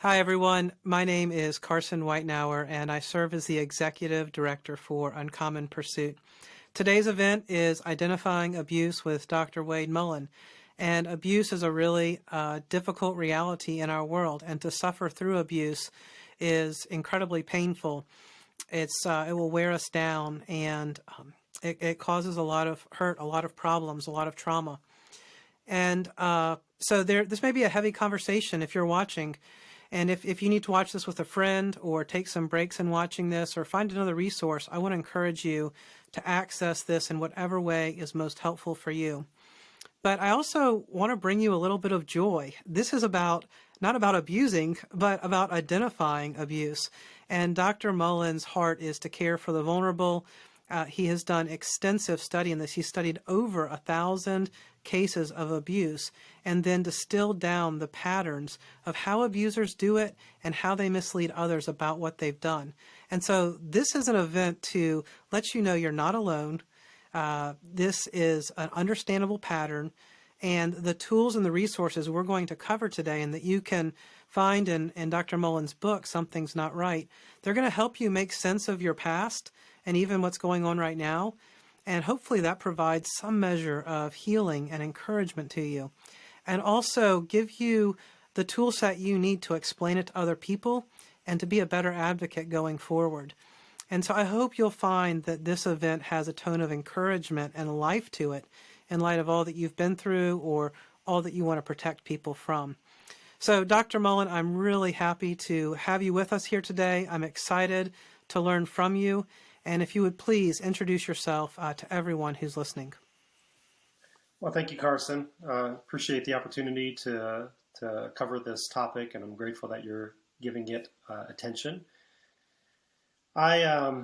Hi, everyone. My name is Carson Whitenauer, and I serve as the Executive Director for Uncommon Pursuit. Today's event is Identifying Abuse with Dr. Wade Mullen. And abuse is a really difficult reality in our world, and to suffer through abuse is incredibly painful. It will wear us down, and it causes a lot of hurt, a lot of problems, a lot of trauma. And so this may be a heavy conversation if you're watching. And if you need to watch this with a friend or take some breaks in watching this or find another resource, I want to encourage you to access this in whatever way is most helpful for you. But I also want to bring you a little bit of joy. This is not about abusing, but about identifying abuse. And Dr. Mullen's heart is to care for the vulnerable. He has done extensive study in this. He studied over 1,000 cases of abuse and then distilled down the patterns of how abusers do it and how they mislead others about what they've done. And so this is an event to let you know you're not alone. This is an understandable pattern, and the tools and the resources we're going to cover today and that you can find in Dr. Mullen's book, Something's Not Right, they're going to help you make sense of your past and even what's going on right now. And hopefully that provides some measure of healing and encouragement to you. And also give you the tool set you need to explain it to other people and to be a better advocate going forward. And so I hope you'll find that this event has a tone of encouragement and life to it in light of all that you've been through or all that you want to protect people from. So Dr. Mullen, I'm really happy to have you with us here today. I'm excited to learn from you. And if you would please introduce yourself to everyone who's listening. Well, thank you, Carson. Appreciate the opportunity to cover this topic, and I'm grateful that you're giving it attention. I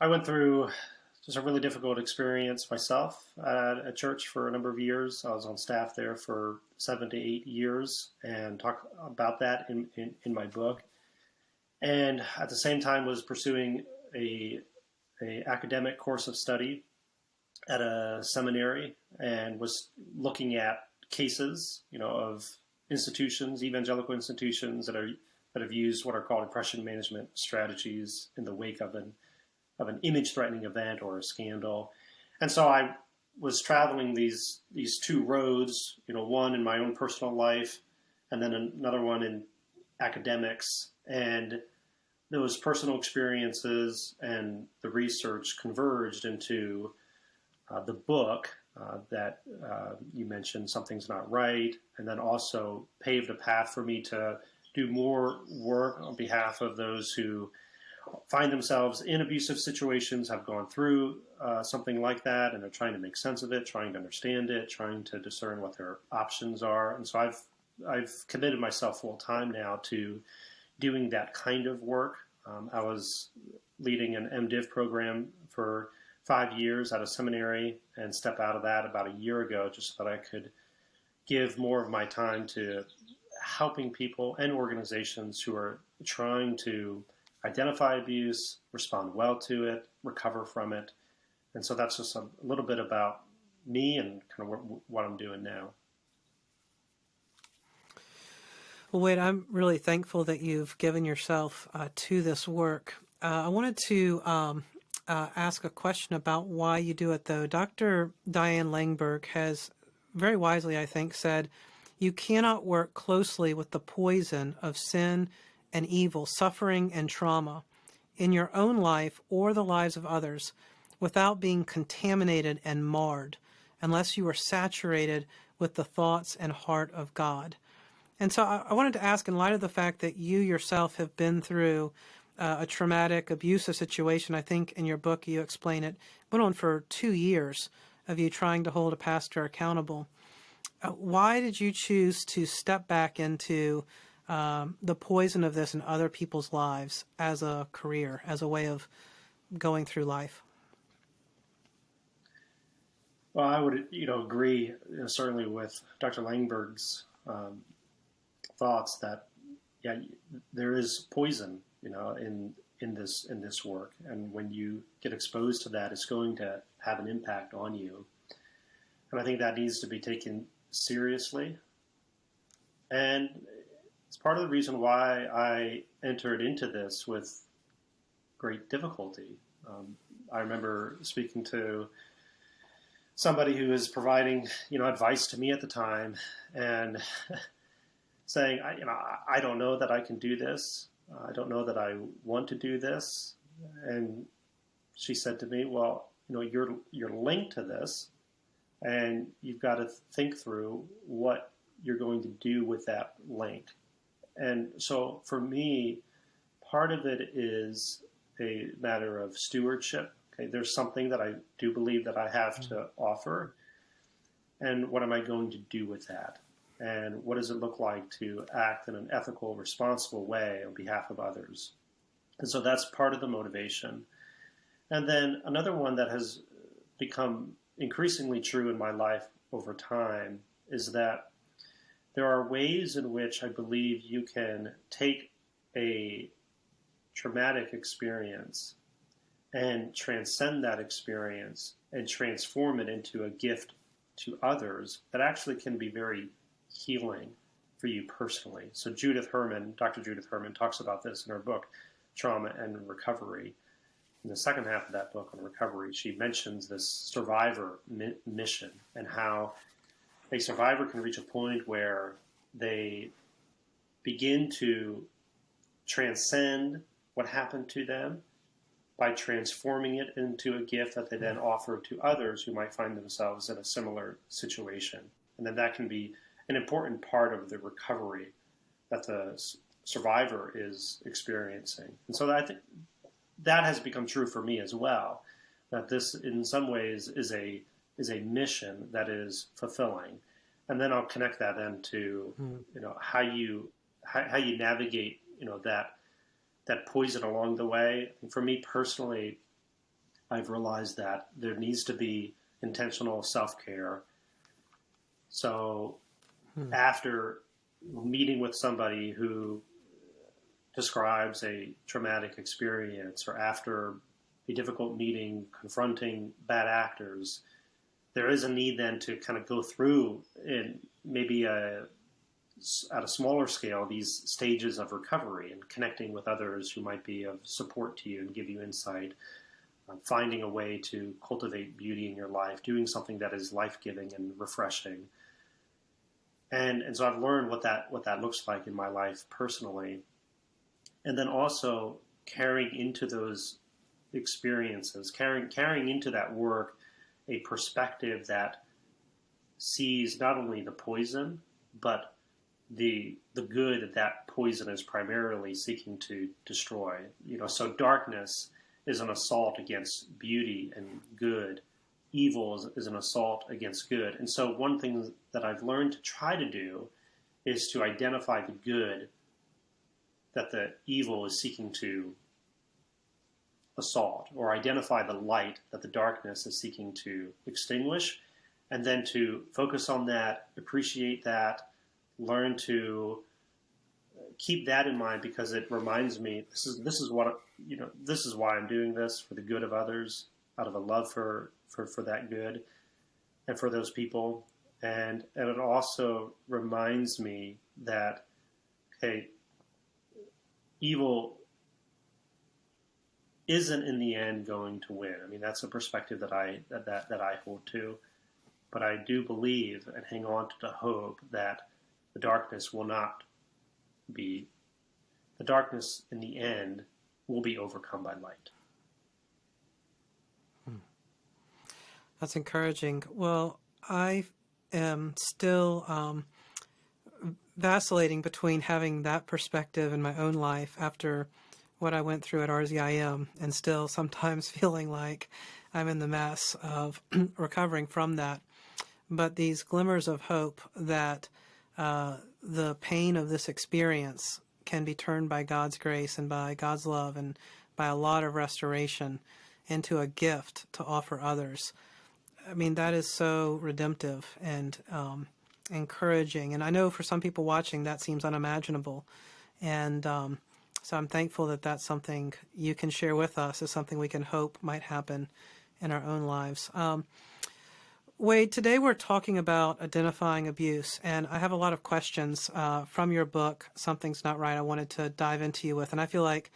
went through just a really difficult experience myself at a church for a number of years. I was on staff there for 7 to 8 years, and talk about that in my book. And at the same time was pursuing a academic course of study at a seminary, and was looking at cases, of institutions, evangelical institutions that have used what are called oppression management strategies in the wake of an image-threatening event or a scandal. And so I was traveling these two roads, one in my own personal life, and then another one in academics. And those personal experiences and the research converged into the book that you mentioned, Something's Not Right, and then also paved a path for me to do more work on behalf of those who find themselves in abusive situations, have gone through something like that, and they're trying to make sense of it, trying to understand it, trying to discern what their options are. And so I've committed myself full time now to doing that kind of work. I was leading an MDiv program for 5 years at a seminary and stepped out of that about a year ago just so that I could give more of my time to helping people and organizations who are trying to identify abuse, respond well to it, recover from it. And so that's just a little bit about me and kind of what I'm doing now. Well, Wade, I'm really thankful that you've given yourself to this work. I wanted to ask a question about why you do it, though. Dr. Diane Langberg has very wisely, I think, said, you cannot work closely with the poison of sin and evil, suffering and trauma in your own life or the lives of others without being contaminated and marred, unless you are saturated with the thoughts and heart of God. And so I wanted to ask, in light of the fact that you yourself have been through a traumatic, abusive situation, I think in your book you explain it went on for 2 years of you trying to hold a pastor accountable. Why did you choose to step back into the poison of this in other people's lives as a career, as a way of going through life? Well, I would, agree certainly with Dr. Langberg's thoughts that, there is poison, in this work, and when you get exposed to that, it's going to have an impact on you, and I think that needs to be taken seriously. And it's part of the reason why I entered into this with great difficulty. I remember speaking to somebody who was providing, advice to me at the time, and saying, I don't know that I can do this. I don't know that I want to do this. And she said to me, well, you're linked to this, and you've got to think through what you're going to do with that link. And so for me, part of it is a matter of stewardship. Okay, there's something that I do believe that I have to offer, and what am I going to do with that? And what does it look like to act in an ethical, responsible way on behalf of others? And so that's part of the motivation. And then another one that has become increasingly true in my life over time is that there are ways in which I believe you can take a traumatic experience and transcend that experience and transform it into a gift to others that actually can be very healing for you personally. So Dr. Judith Herman talks about this in her book, Trauma and Recovery. In the second half of that book on recovery, she mentions this survivor mission and how a survivor can reach a point where they begin to transcend what happened to them by transforming it into a gift that they then offer to others who might find themselves in a similar situation. And then that can be an important part of the recovery that the survivor is experiencing. And so I think that has become true for me as well, that this in some ways is a mission that is fulfilling. And then I'll connect that then to how you navigate that poison along the way. And for me personally, I've realized that there needs to be intentional self-care. So after meeting with somebody who describes a traumatic experience, or after a difficult meeting confronting bad actors, there is a need then to kind of go through in maybe at a smaller scale these stages of recovery and connecting with others who might be of support to you and give you insight, finding a way to cultivate beauty in your life, doing something that is life-giving and refreshing. And so I've learned what that looks like in my life personally. And then also carrying into those experiences, carrying into that work a perspective that sees not only the poison, but the good that poison is primarily seeking to destroy. So darkness is an assault against beauty and good. Evil is an assault against good. And so one thing that I've learned to try to do is to identify the good that the evil is seeking to assault, or identify the light that the darkness is seeking to extinguish, and then to focus on that, appreciate that, learn to keep that in mind, because it reminds me this is what this is why I'm doing this, for the good of others, out of a love for that good and for those people. And it also reminds me that, okay, evil isn't in the end going to win. I mean, that's a perspective that I hold to. But I do believe and hang on to the hope that the darkness in the end will be overcome by light. That's encouraging. Well, I am still vacillating between having that perspective in my own life after what I went through at RZIM, and still sometimes feeling like I'm in the mess of recovering from that. But these glimmers of hope that the pain of this experience can be turned by God's grace and by God's love and by a lot of restoration into a gift to offer others. I mean, that is so redemptive and encouraging. And I know for some people watching that seems unimaginable. And so I'm thankful that that's something you can share with us, as something we can hope might happen in our own lives. Wade, today we're talking about identifying abuse, and I have a lot of questions from your book, Something's Not Right, I wanted to dive into you with. And I feel like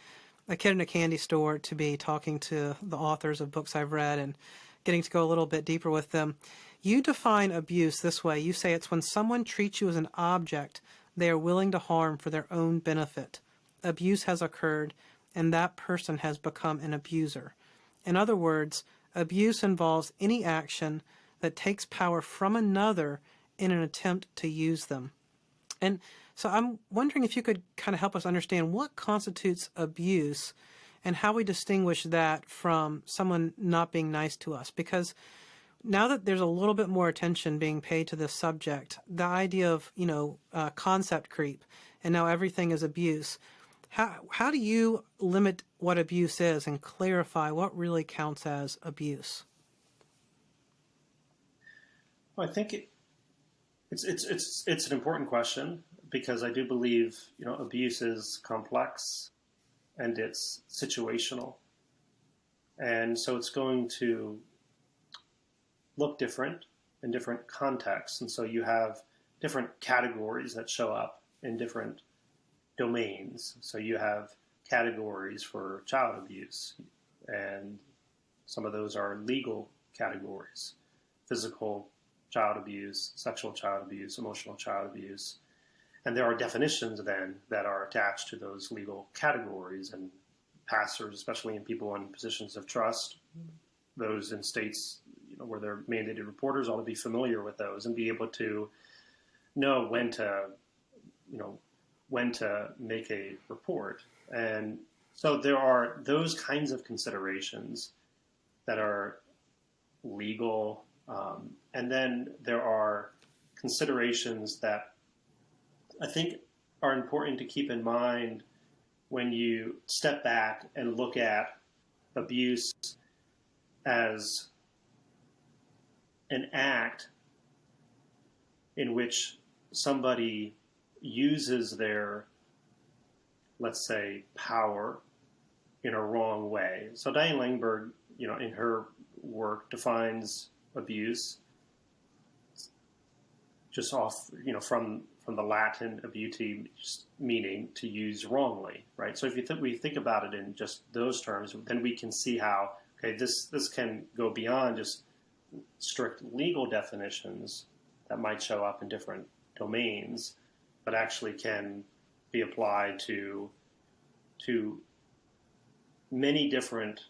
a kid in a candy store to be talking to the authors of books I've read and getting to go a little bit deeper with them. You define abuse this way. You say it's when someone treats you as an object they are willing to harm for their own benefit. Abuse has occurred, and that person has become an abuser. In other words, abuse involves any action that takes power from another in an attempt to use them. And so I'm wondering if you could kind of help us understand what constitutes abuse and how we distinguish that from someone not being nice to us. Because now that there's a little bit more attention being paid to this subject, the idea of, concept creep, and now everything is abuse. How do you limit what abuse is and clarify what really counts as abuse? Well, I think it's an important question because I do believe abuse is complex and it's situational, and so it's going to look different in different contexts, and so you have different categories that show up in different domains. So you have categories for child abuse, and some of those are legal categories: physical child abuse, sexual child abuse, emotional child abuse. And there are definitions then that are attached to those legal categories, and pastors, especially in people in positions of trust, those in states where they're mandated reporters, ought to be familiar with those and be able to know when to make a report. And so there are those kinds of considerations that are legal. And then there are considerations that I think are important to keep in mind when you step back and look at abuse as an act in which somebody uses their, let's say, power in a wrong way. So Diane Langberg, in her work defines abuse just off, from the Latin abiti, meaning to use wrongly, right? So if we think about it in just those terms, then we can see how, okay, this can go beyond just strict legal definitions that might show up in different domains, but actually can be applied to many different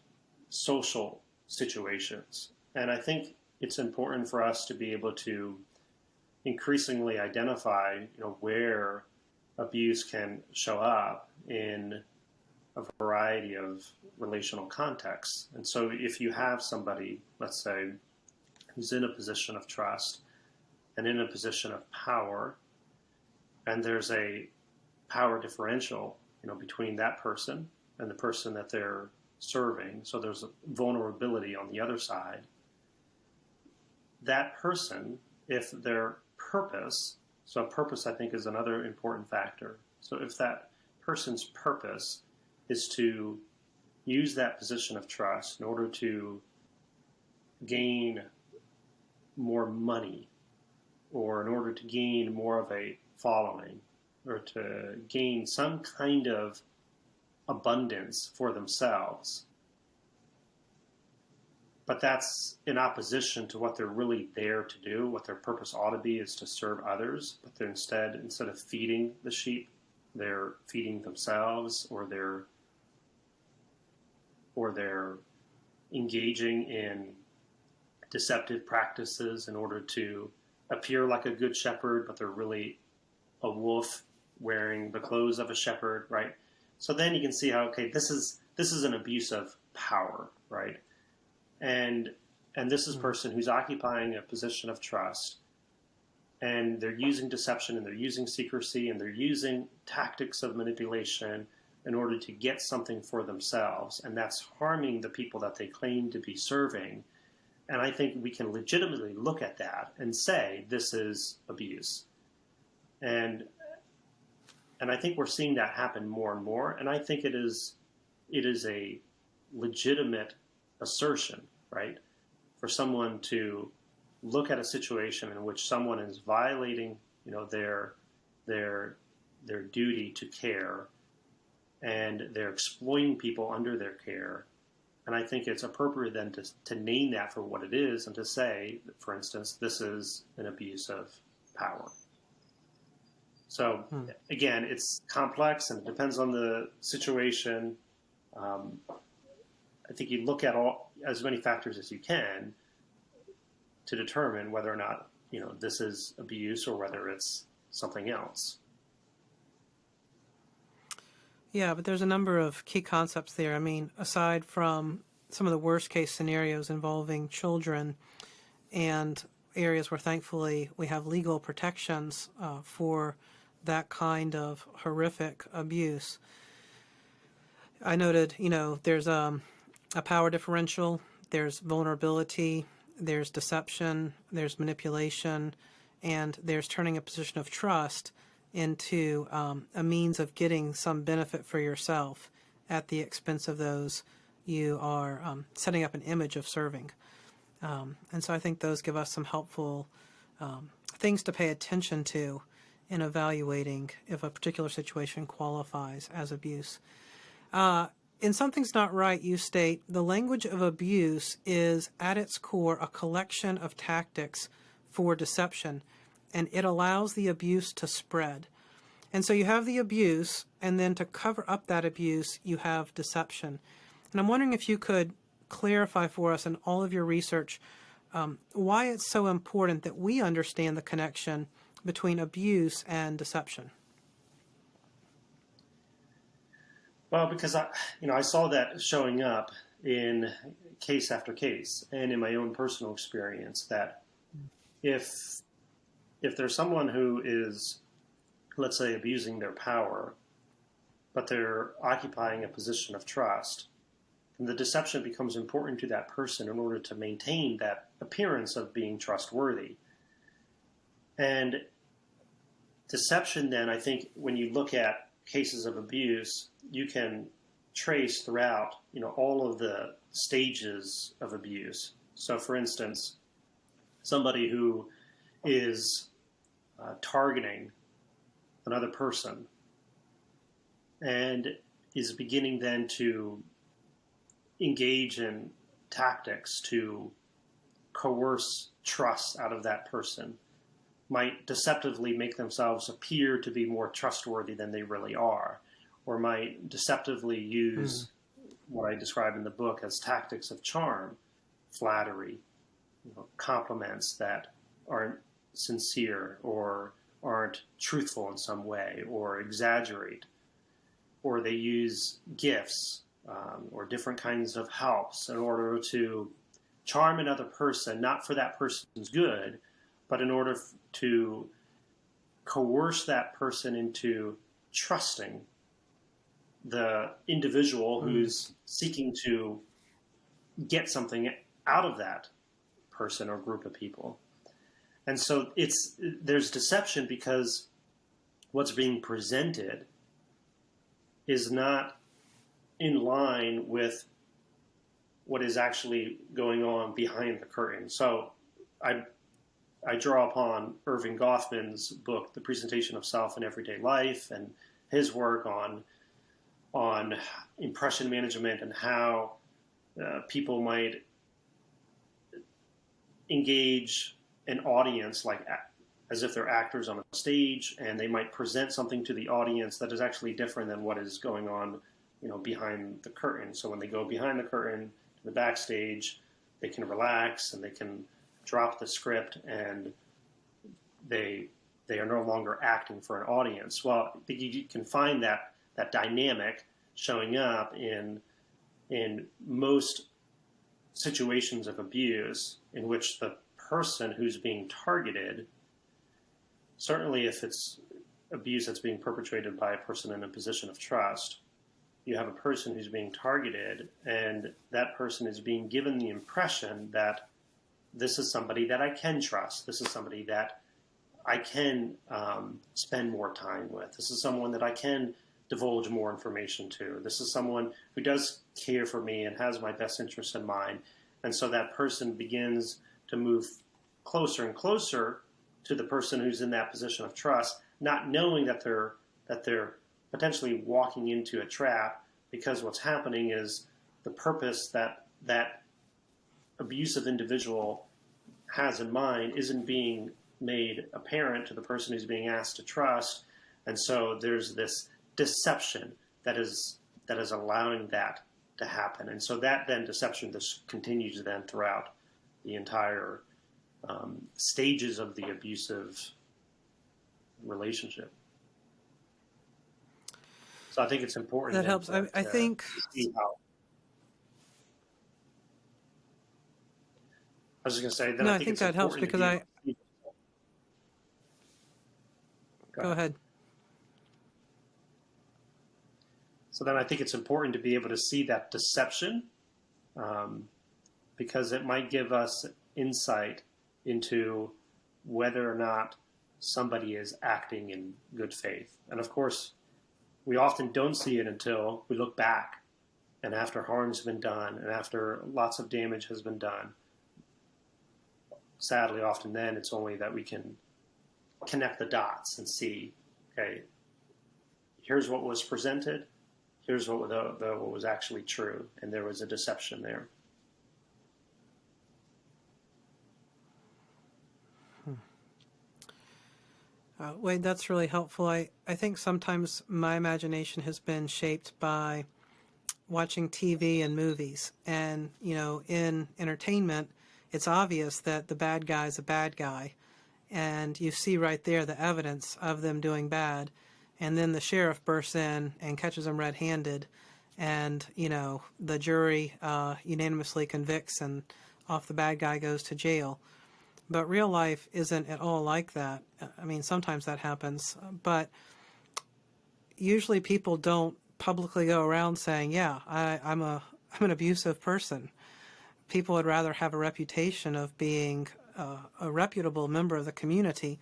social situations. And I think it's important for us to be able to increasingly identify, where abuse can show up in a variety of relational contexts. And so if you have somebody, let's say, who's in a position of trust and in a position of power, and there's a power differential, between that person and the person that they're serving, so there's a vulnerability on the other side, that person, if their purpose, so purpose I think is another important factor. So if that person's purpose is to use that position of trust in order to gain more money, or in order to gain more of a following, or to gain some kind of abundance for themselves, but that's in opposition to what they're really there to do. What their purpose ought to be is to serve others, but they're instead of feeding the sheep, they're feeding themselves, or they're engaging in deceptive practices in order to appear like a good shepherd, but they're really a wolf wearing the clothes of a shepherd, right? So then you can see how, okay, this is an abuse of power, right? And this is a person who's occupying a position of trust, and they're using deception, and they're using secrecy, and they're using tactics of manipulation in order to get something for themselves, and that's harming the people that they claim to be serving. And I think we can legitimately look at that and say this is abuse. And I think we're seeing that happen more and more, and I think it is a legitimate assertion, right, for someone to look at a situation in which someone is violating, their duty to care, and they're exploiting people under their care. And I think it's appropriate then to name that for what it is and to say, for instance, this is an abuse of power. So again, it's complex and it depends on the situation. I think you look at as many factors as you can to determine whether or not, this is abuse or whether it's something else. Yeah, but there's a number of key concepts there. I mean, aside from some of the worst case scenarios involving children and areas where thankfully we have legal protections for that kind of horrific abuse, I noted, there's a power differential, there's vulnerability, there's deception, there's manipulation, and there's turning a position of trust into a means of getting some benefit for yourself at the expense of those you are setting up an image of serving. And so I think those give us some helpful things to pay attention to in evaluating if a particular situation qualifies as abuse. In Something's Not Right, you state, the language of abuse is at its core a collection of tactics for deception, and it allows the abuse to spread. And so you have the abuse, and then to cover up that abuse, you have deception. And I'm wondering if you could clarify for us in all of your research why it's so important that we understand the connection between abuse and deception. Well, because I saw that showing up in case after case and in my own personal experience that if there's someone who is, let's say, abusing their power, but they're occupying a position of trust, then the deception becomes important to that person in order to maintain that appearance of being trustworthy. And deception then, I think, when you look at cases of abuse, you can trace throughout, all of the stages of abuse. So, for instance, somebody who is targeting another person and is beginning then to engage in tactics to coerce trust out of that person, might deceptively make themselves appear to be more trustworthy than they really are, or might deceptively use what I describe in the book as tactics of charm, flattery, compliments that aren't sincere or aren't truthful in some way, or exaggerate, or they use gifts or different kinds of helps in order to charm another person, not for that person's good, but in order to coerce that person into trusting the individual who's seeking to get something out of that person or group of people. And so there's deception because what's being presented is not in line with what is actually going on behind the curtain. So I draw upon Irving Goffman's book, The Presentation of Self in Everyday Life, and his work on impression management and how people might engage an audience like as if they're actors on a stage, and they might present something to the audience that is actually different than what is going on, behind the curtain. So when they go behind the curtain to the backstage, they can relax and they can drop the script, and they are no longer acting for an audience. Well, you can find that dynamic showing up in most situations of abuse in which the person who's being targeted, certainly if it's abuse that's being perpetrated by a person in a position of trust, you have a person who's being targeted, and that person is being given the impression that this is somebody that I can trust. This is somebody that I can spend more time with. This is someone that I can divulge more information to. This is someone who does care for me and has my best interests in mind. And so that person begins to move closer and closer to the person who's in that position of trust, not knowing that they're potentially walking into a trap, because what's happening is the purpose that that abusive individual has in mind isn't being made apparent to the person who's being asked to trust, and so there's this deception that is allowing that to happen, and so that then deception just continues then throughout the entire stages of the abusive relationship. So I think it's important. That helps. I think. See how, I was just going to say that. No, I think that helps because Go ahead. So then I think it's important to be able to see that deception, because it might give us insight into whether or not somebody is acting in good faith. And of course, we often don't see it until we look back and after harm's been done and after lots of damage has been done. Sadly, often then it's only that we can connect the dots and see, okay, here's what was presented, here's what was actually true, and there was a deception there. Wade, that's really helpful. I think sometimes my imagination has been shaped by watching TV and movies. And, in entertainment, it's obvious that the bad guy is a bad guy. And you see right there the evidence of them doing bad. And then the sheriff bursts in and catches them red-handed. And, the jury unanimously convicts and off the bad guy goes to jail. But real life isn't at all like that. I mean, sometimes that happens, but usually people don't publicly go around saying, yeah, I'm an abusive person. People would rather have a reputation of being a reputable member of the community,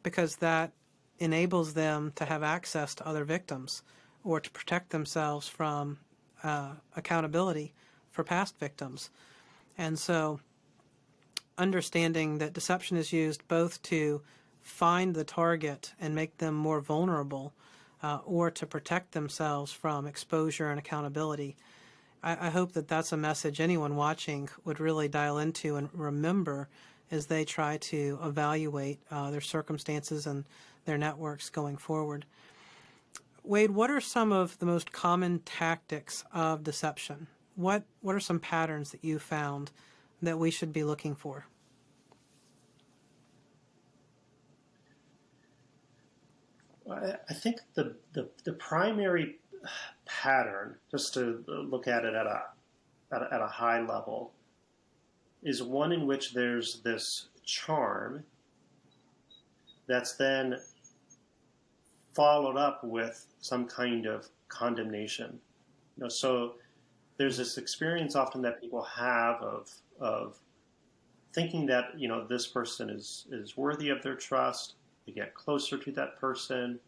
because that enables them to have access to other victims or to protect themselves from accountability for past victims. And so understanding that deception is used both to find the target and make them more vulnerable, or to protect themselves from exposure and accountability. I hope that that's a message anyone watching would really dial into and remember as they try to evaluate their circumstances and their networks going forward. Wade, what are some of the most common tactics of deception? What are some patterns that you found that we should be looking for? I think the primary pattern, just to look at it at a high level, is one in which there's this charm that's then followed up with some kind of condemnation. So there's this experience often that people have of thinking that this person is worthy of their trust. They get closer to that person,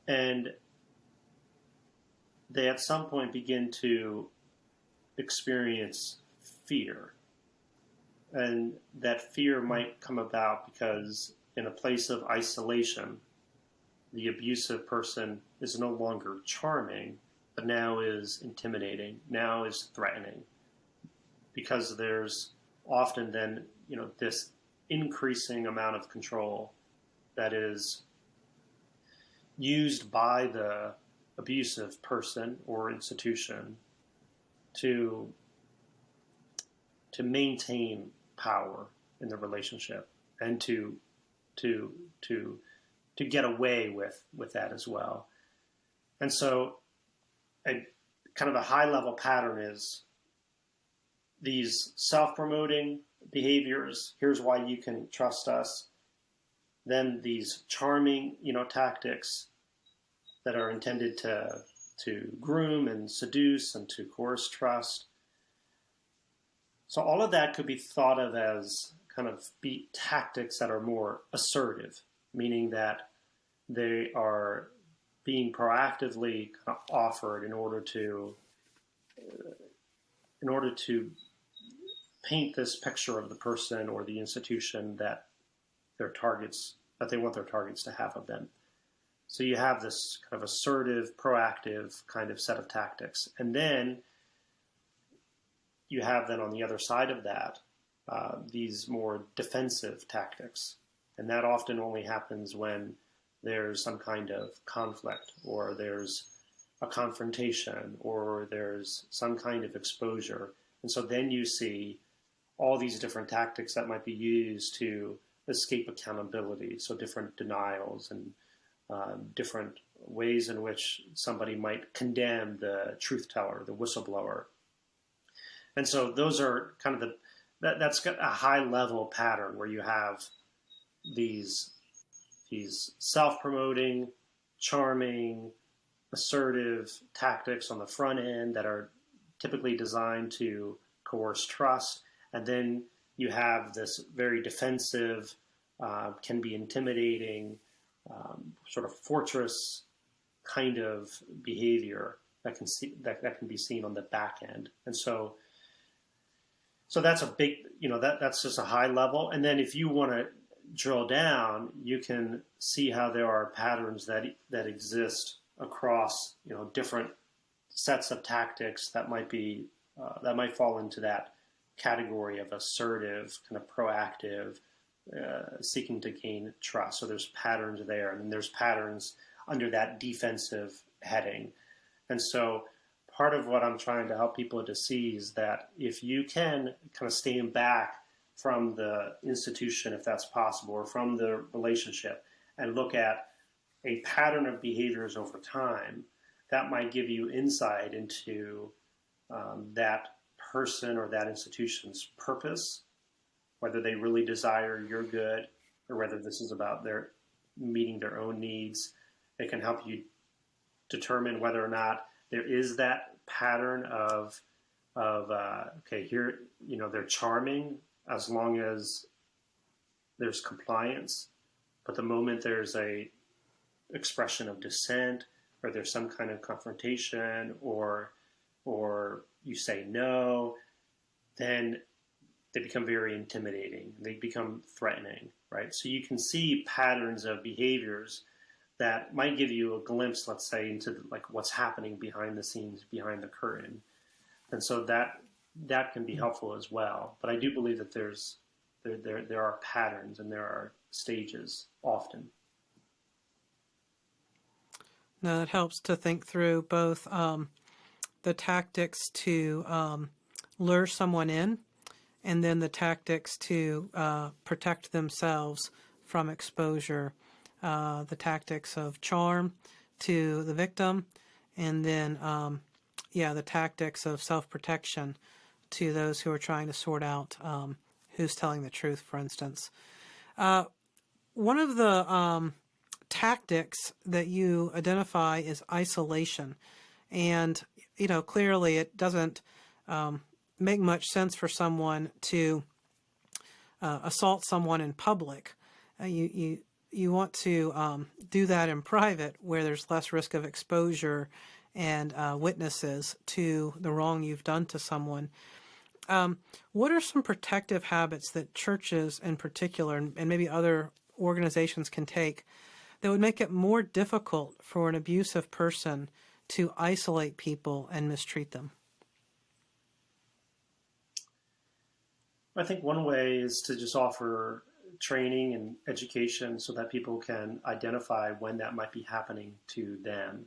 and they at some point begin to experience fear. And that fear might come about because in a place of isolation, the abusive person is no longer charming, but now is intimidating, now is threatening, because there's often then, this increasing amount of control that is used by the abusive person or institution to maintain power in the relationship and to get away with that as well. And so a kind of a high level pattern is these self-promoting behaviors. Here's why you can trust us. Then these charming, tactics that are intended to groom and seduce and to coerce trust. So all of that could be thought of as kind of tactics that are more assertive, meaning that they are being proactively kind of offered in order to paint this picture of the person or the institution that they want their targets to have of them. So you have this kind of assertive, proactive kind of set of tactics. And then you have then on the other side of that, these more defensive tactics. And that often only happens when there's some kind of conflict, or there's a confrontation, or there's some kind of exposure. And so then you see all these different tactics that might be used to escape accountability. So different denials and different ways in which somebody might condemn the truth teller, the whistleblower. And so those are kind of that's got a high level pattern where you have these self-promoting, charming, assertive tactics on the front end that are typically designed to coerce trust. And then you have this very defensive, can be intimidating, sort of fortress kind of behavior that can be seen on the back end. And so that's a big, that's just a high level. And then if you want to drill down, you can see how there are patterns that exist across, different sets of tactics that might fall into that category of assertive, kind of proactive, seeking to gain trust. So there's patterns there, and there's patterns under that defensive heading. And so part of what I'm trying to help people to see is that if you can kind of stand back from the institution, if that's possible, or from the relationship, and look at a pattern of behaviors over time, that might give you insight into that person or that institution's purpose, whether they really desire your good, or whether this is about their meeting their own needs. It can help you determine whether or not there is that pattern of okay, here, they're charming as long as there's compliance, but the moment there's a expression of dissent, or there's some kind of confrontation, or you say no, then they become very intimidating. They become threatening, right? So you can see patterns of behaviors that might give you a glimpse, let's say, into what's happening behind the scenes, behind the curtain. And so that can be helpful as well. But I do believe that there are patterns and there are stages often. Now, it helps to think through both the tactics to lure someone in, and then the tactics to protect themselves from exposure, the tactics of charm to the victim, and then, the tactics of self-protection to those who are trying to sort out who's telling the truth, for instance. One of the tactics that you identify is isolation. And, clearly it doesn't make much sense for someone to assault someone in public. You want to do that in private, where there's less risk of exposure and witnesses to the wrong you've done to someone. What are some protective habits that churches in particular, and maybe other organizations, can take that would make it more difficult for an abusive person to isolate people and mistreat them? I think one way is to just offer training and education so that people can identify when that might be happening to them.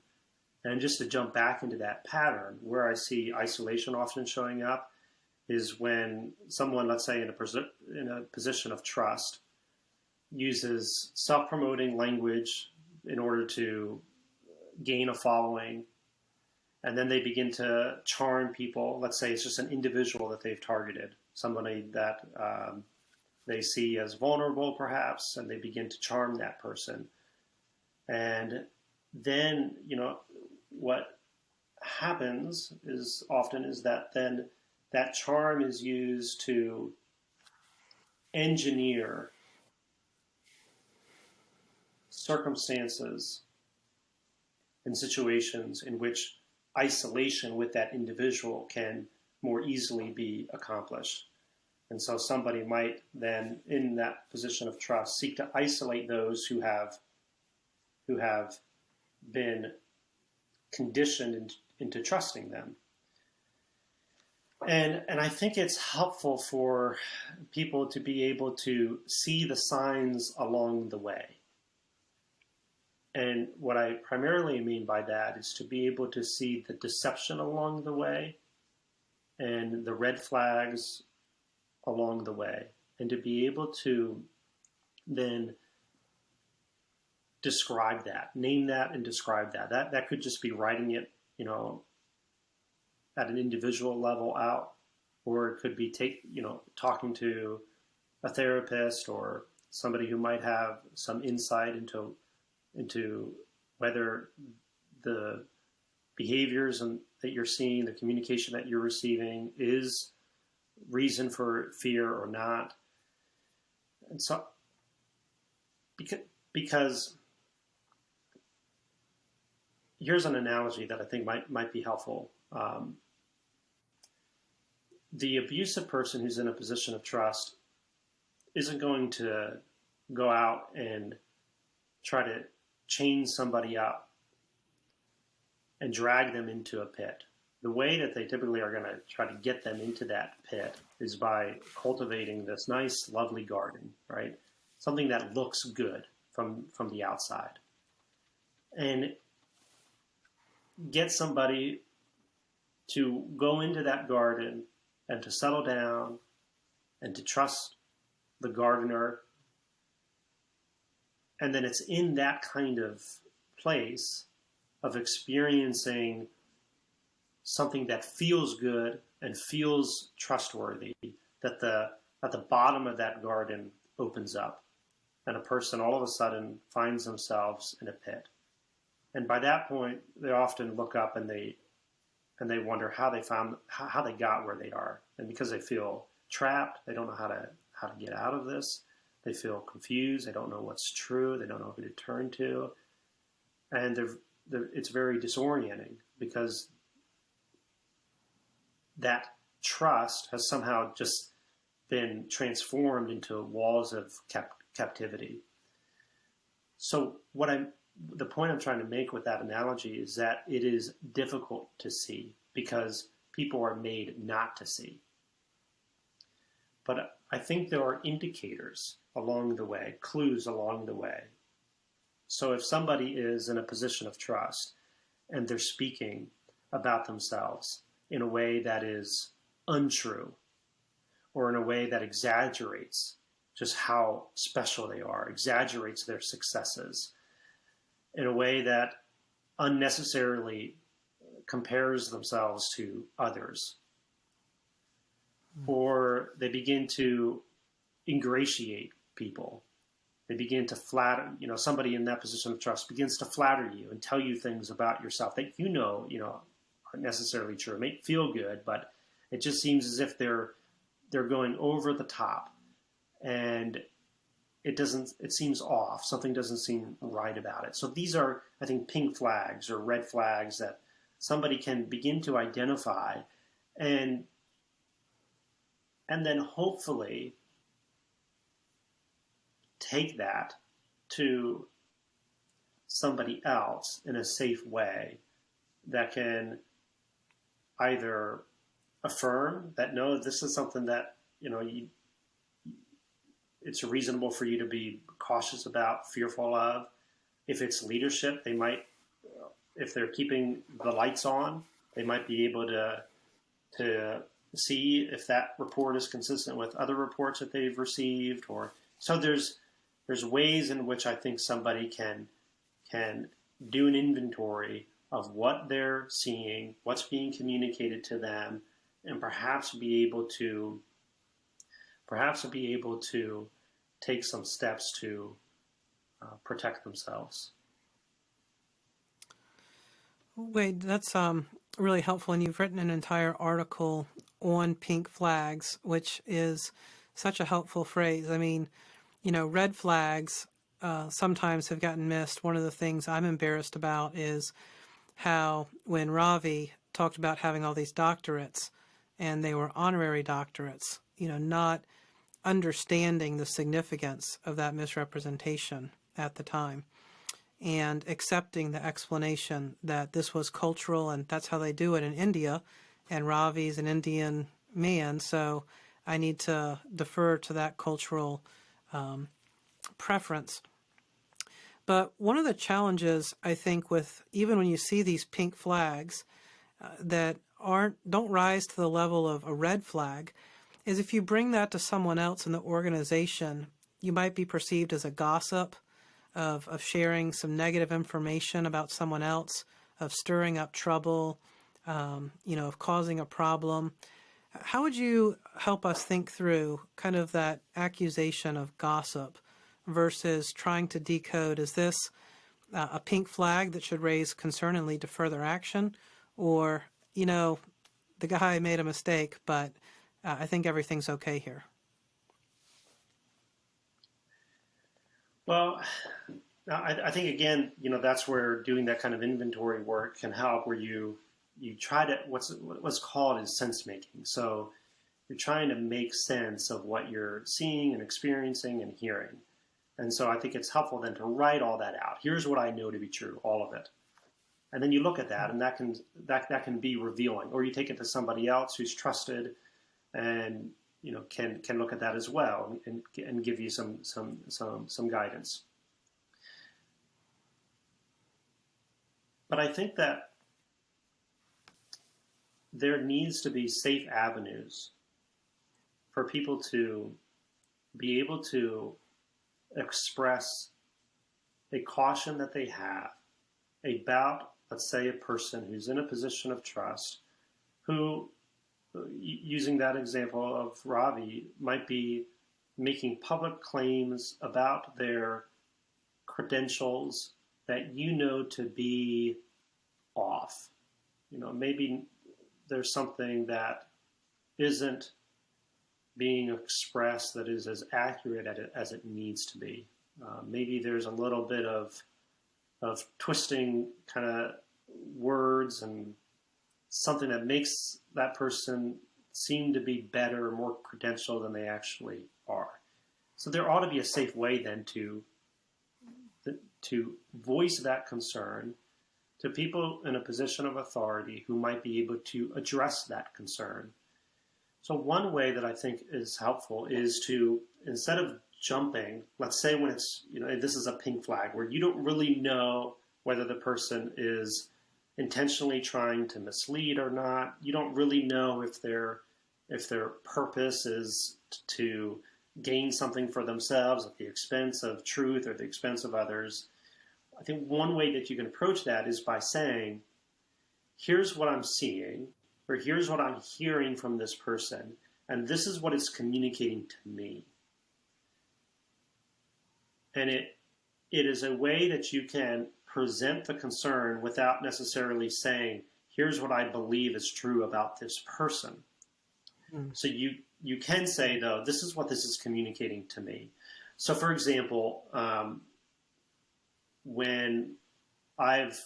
And just to jump back into that pattern, where I see isolation often showing up is when someone, let's say in a position of trust, uses self-promoting language in order to gain a following, and then they begin to charm people. Let's say it's just an individual that they've targeted, somebody that they see as vulnerable perhaps, and they begin to charm that person. And then, what happens is that then that charm is used to engineer circumstances and situations in which isolation with that individual can more easily be accomplished. And so somebody might then, in that position of trust, seek to isolate those who have been conditioned into trusting them. And I think it's helpful for people to be able to see the signs along the way. And what I primarily mean by that is to be able to see the deception along the way and the red flags along the way, and to be able to then describe that, name that and describe that. That could just be writing it, at an individual level out, or it could be talking to a therapist or somebody who might have some insight into whether the behaviors that you're seeing, the communication that you're receiving, is reason for fear or not. And so, because here's an analogy that I think might be helpful. The abusive person who's in a position of trust isn't going to go out and try to chain somebody up and drag them into a pit. The way that they typically are going to try to get them into that pit is by cultivating this nice, lovely garden, right? Something that looks good from the outside. And get somebody to go into that garden and to settle down and to trust the gardener. And then it's in that kind of place of experiencing something that feels good and feels trustworthy that at the bottom of that garden opens up, and a person all of a sudden finds themselves in a pit. And by that point, they often look up and they wonder how they got where they are. And because they feel trapped, they don't know how to get out of this. They feel confused. They don't know what's true. They don't know who to turn to. And it's very disorienting because that trust has somehow just been transformed into walls of captivity. So the point I'm trying to make with that analogy is that it is difficult to see because people are made not to see. But I think there are indicators along the way, clues along the way. So if somebody is in a position of trust and they're speaking about themselves in a way that is untrue, or in a way that exaggerates just how special they are, exaggerates their successes, in a way that unnecessarily compares themselves to others, or they begin to ingratiate people. They begin to flatter, somebody in that position of trust begins to flatter you and tell you things about yourself that aren't necessarily true. It may feel good, but it just seems as if they're going over the top, and it seems off. Something doesn't seem right about it. So these are, I think, pink flags or red flags that somebody can begin to identify, and then hopefully take that to somebody else in a safe way that can either affirm that, no, this is something that, it's reasonable for you to be cautious about, fearful of. If it's leadership, they might, if they're keeping the lights on, they might be able to see if that report is consistent with other reports that they've received. Or so there's ways in which I think somebody can do an inventory of what they're seeing, what's being communicated to them, and perhaps be able to take some steps to protect themselves. Wade, that's really helpful, and you've written an entire article on pink flags, which is such a helpful phrase. I mean, red flags sometimes have gotten missed. One of the things I'm embarrassed about is how when Ravi talked about having all these doctorates, and they were honorary doctorates, not understanding the significance of that misrepresentation at the time and accepting the explanation that this was cultural and that's how they do it in India, and Ravi's an Indian man, so I need to defer to that cultural preference. But one of the challenges, I think, with even when you see these pink flags that don't rise to the level of a red flag, is if you bring that to someone else in the organization, you might be perceived as a gossip, of sharing some negative information about someone else, of stirring up trouble, of causing a problem. How would you help us think through kind of that accusation of gossip versus trying to decode, is this a pink flag that should raise concern and lead to further action? Or, the guy made a mistake, but I think everything's okay here. Well, I think, again, that's where doing that kind of inventory work can help, where you try to, what's called is sense making. So you're trying to make sense of what you're seeing and experiencing and hearing. And so I think it's helpful then to write all that out. Here's what I know to be true, all of it. And then you look at that, and that can be revealing. Or you take it to somebody else who's trusted and can look at that as well and give you some guidance. But I think that there needs to be safe avenues for people to be able to express a caution that they have about, let's say, a person who's in a position of trust, who, using that example of Ravi, might be making public claims about their credentials that to be off. Maybe there's something that isn't being expressed that is as accurate as it needs to be. Maybe there's a little bit of twisting kind of words and something that makes that person seem to be better, more credentialed than they actually are. So there ought to be a safe way then to voice that concern to people in a position of authority who might be able to address that concern. So one way that I think is helpful is to, instead of jumping, let's say when it's, this is a pink flag where you don't really know whether the person is intentionally trying to mislead or not. You don't really know if their purpose is to gain something for themselves at the expense of truth or the expense of others. I think one way that you can approach that is by saying, here's what I'm seeing, or here's what I'm hearing from this person, and this is what it's communicating to me. And it is a way that you can present the concern without necessarily saying, here's what I believe is true about this person. So you can say, though, this is what this is communicating to me. So, for example, when I've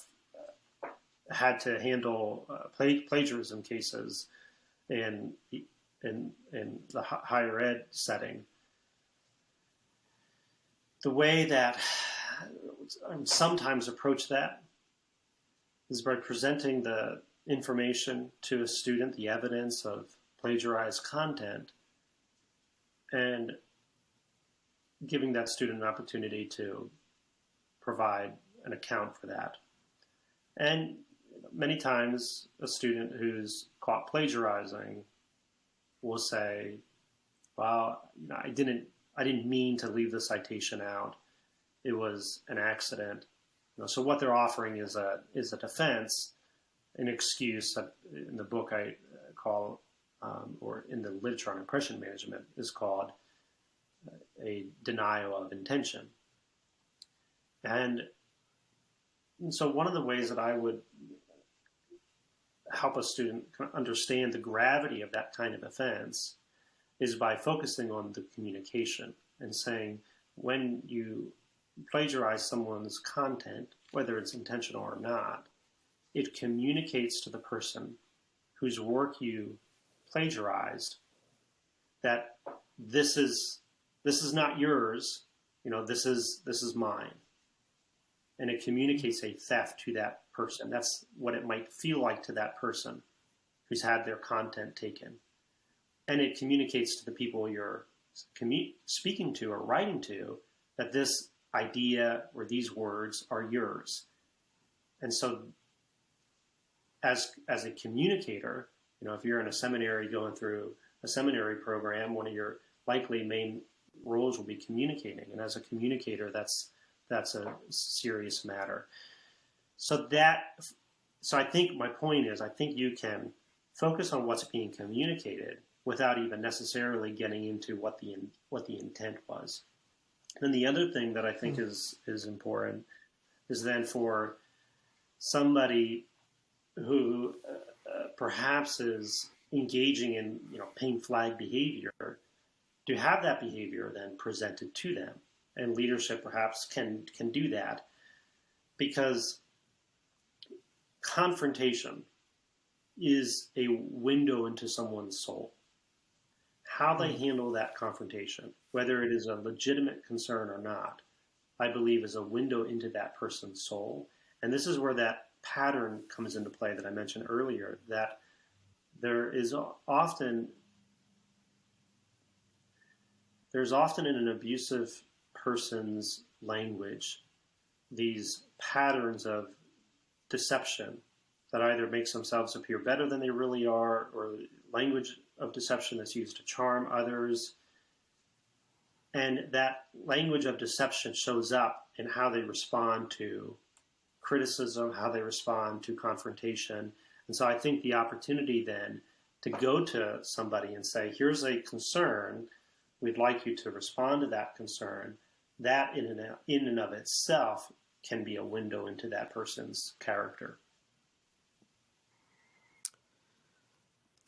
had to handle plagiarism cases in the higher ed setting, the way that I sometimes approach that is by presenting the information to a student, the evidence of plagiarized content, and giving that student an opportunity to provide an account for that. And many times a student who's caught plagiarizing will say, well, I didn't mean to leave the citation out. It was an accident. So what they're offering is a defense, an excuse that in the book I call, or in the literature on impression management, is called a denial of intention. And so one of the ways that I would help a student understand the gravity of that kind of offense is by focusing on the communication and saying, when you plagiarize someone's content, whether it's intentional or not, it communicates to the person whose work you plagiarized that this is not yours, this is mine. And it communicates a theft to that person. That's what it might feel like to that person who's had their content taken. And it communicates to the people you're speaking to or writing to that this idea or these words are yours. And so as a communicator, if you're in a seminary going through a seminary program, one of your likely main roles will be communicating. And as a communicator, that's a serious matter. So I think my point is, I think you can focus on what's being communicated without even necessarily getting into what the intent was. And the other thing that I think is important is then for somebody who perhaps is engaging in pink flag behavior, to have that behavior then presented to them. And leadership perhaps can do that, because confrontation is a window into someone's soul. How they handle that confrontation, whether it is a legitimate concern or not, I believe is a window into that person's soul. And this is where that pattern comes into play that I mentioned earlier, that there's often in an abusive person's language these patterns of deception that either makes themselves appear better than they really are, or language of deception that's used to charm others. And that language of deception shows up in how they respond to criticism, how they respond to confrontation. And so I think the opportunity then to go to somebody and say, here's a concern, we'd like you to respond to that concern, that in and of itself can be a window into that person's character.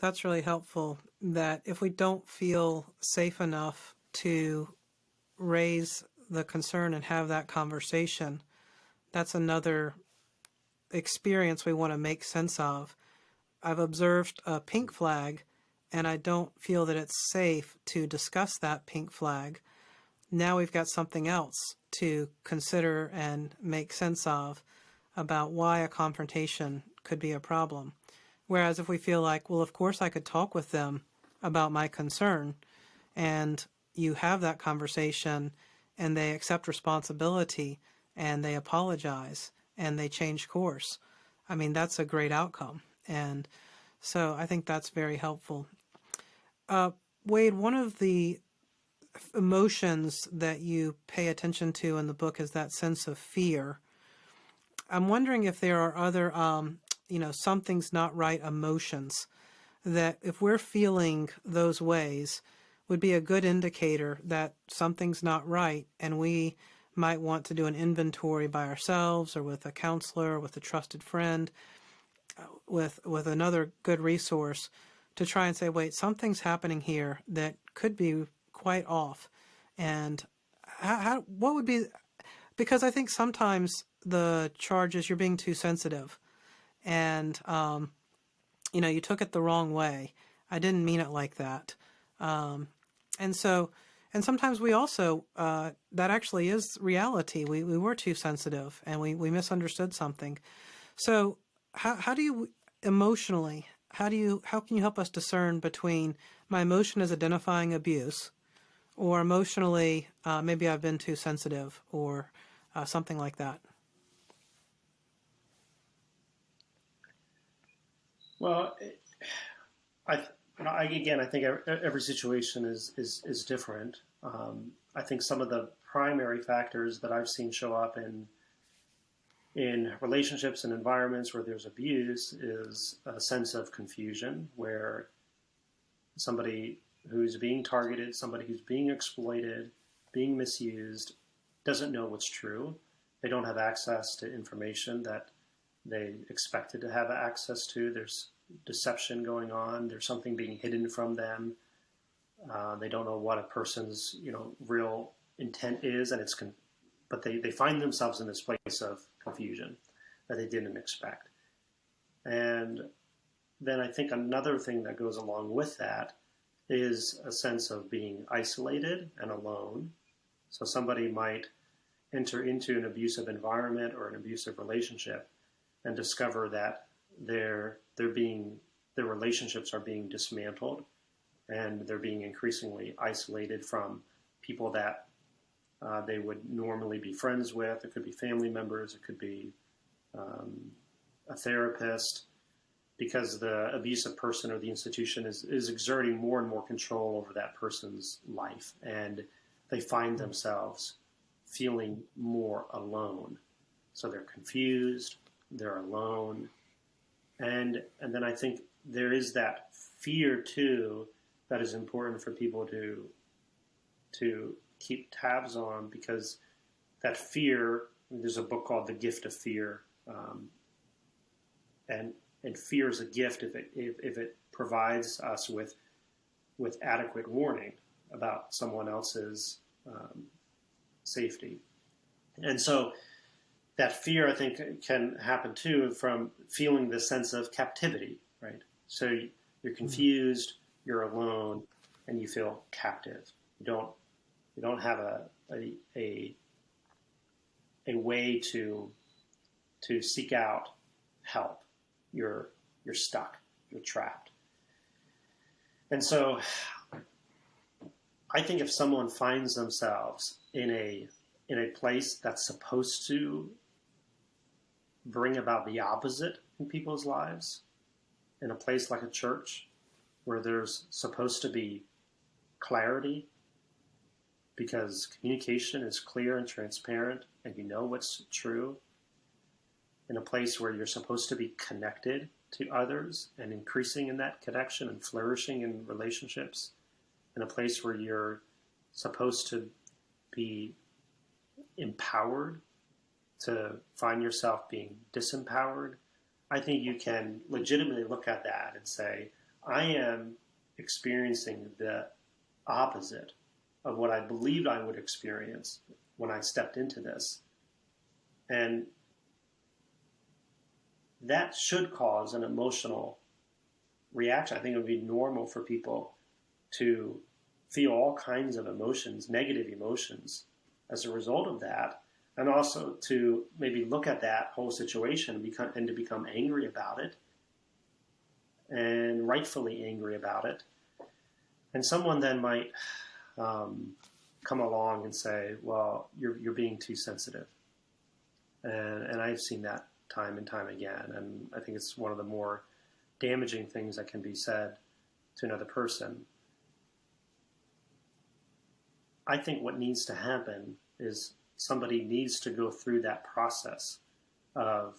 That's really helpful, that if we don't feel safe enough to raise the concern and have that conversation, that's another experience we want to make sense of. I've observed a pink flag, and I don't feel that it's safe to discuss that pink flag. Now we've got something else to consider and make sense of about why a confrontation could be a problem. Whereas if we feel like, well, of course I could talk with them about my concern, and you have that conversation and they accept responsibility and they apologize and they change course, I mean, that's a great outcome. And so I think that's very helpful. Wade, one of the emotions that you pay attention to in the book is that sense of fear. I'm wondering if there are other, something's not right emotions that, if we're feeling those ways, would be a good indicator that something's not right, and we might want to do an inventory by ourselves or with a counselor, with a trusted friend, with another good resource to try and say, wait, something's happening here that could be quite off. And what would be, because I think sometimes the charge is you're being too sensitive, and you took it the wrong way. I didn't mean it like that. And sometimes we also, that actually is reality. We were too sensitive and we misunderstood something. So how do you emotionally, how can you help us discern between my emotion is identifying abuse, or emotionally, maybe I've been too sensitive, or something like that? Well, I think every situation is different. I think some of the primary factors that I've seen show up in relationships and environments where there's abuse is a sense of confusion, where somebody who's being targeted, somebody who's being exploited, being misused, doesn't know what's true. They don't have access to information that they expected to have access to. There's deception going on. There's something being hidden from them. They don't know what a person's real intent is, and but they find themselves in this place of confusion that they didn't expect. And then I think another thing that goes along with that is a sense of being isolated and alone. So somebody might enter into an abusive environment or an abusive relationship and discover that their relationships are being dismantled, and they're being increasingly isolated from people that they would normally be friends with. It could be family members, it could be a therapist, because the abusive person or the institution is exerting more and more control over that person's life, and they find themselves feeling more alone. So they're confused, they're alone, and then I think there is that fear too that is important for people to keep tabs on, because that fear, there's a book called The Gift of Fear, and fear is a gift if it provides us with adequate warning about someone else's safety. And so that fear, I think, can happen too from feeling the sense of captivity, right? So you're confused, you're alone, and you feel captive. You don't have a way to seek out help. You're stuck. You're trapped. And so I think if someone finds themselves in a place that's supposed to bring about the opposite in people's lives, in a place like a church where there's supposed to be clarity because communication is clear and transparent and you know what's true, in a place where you're supposed to be connected to others and increasing in that connection and flourishing in relationships, in a place where you're supposed to be empowered to find yourself being disempowered, I think you can legitimately look at that and say, I am experiencing the opposite of what I believed I would experience when I stepped into this. And that should cause an emotional reaction. I think it would be normal for people to feel all kinds of emotions, negative emotions, as a result of that, and also to maybe look at that whole situation and to become angry about it, and rightfully angry about it. And someone then might come along and say, well, you're being too sensitive. And I've seen that time and time again, and I think it's one of the more damaging things that can be said to another person. I think what needs to happen is somebody needs to go through that process of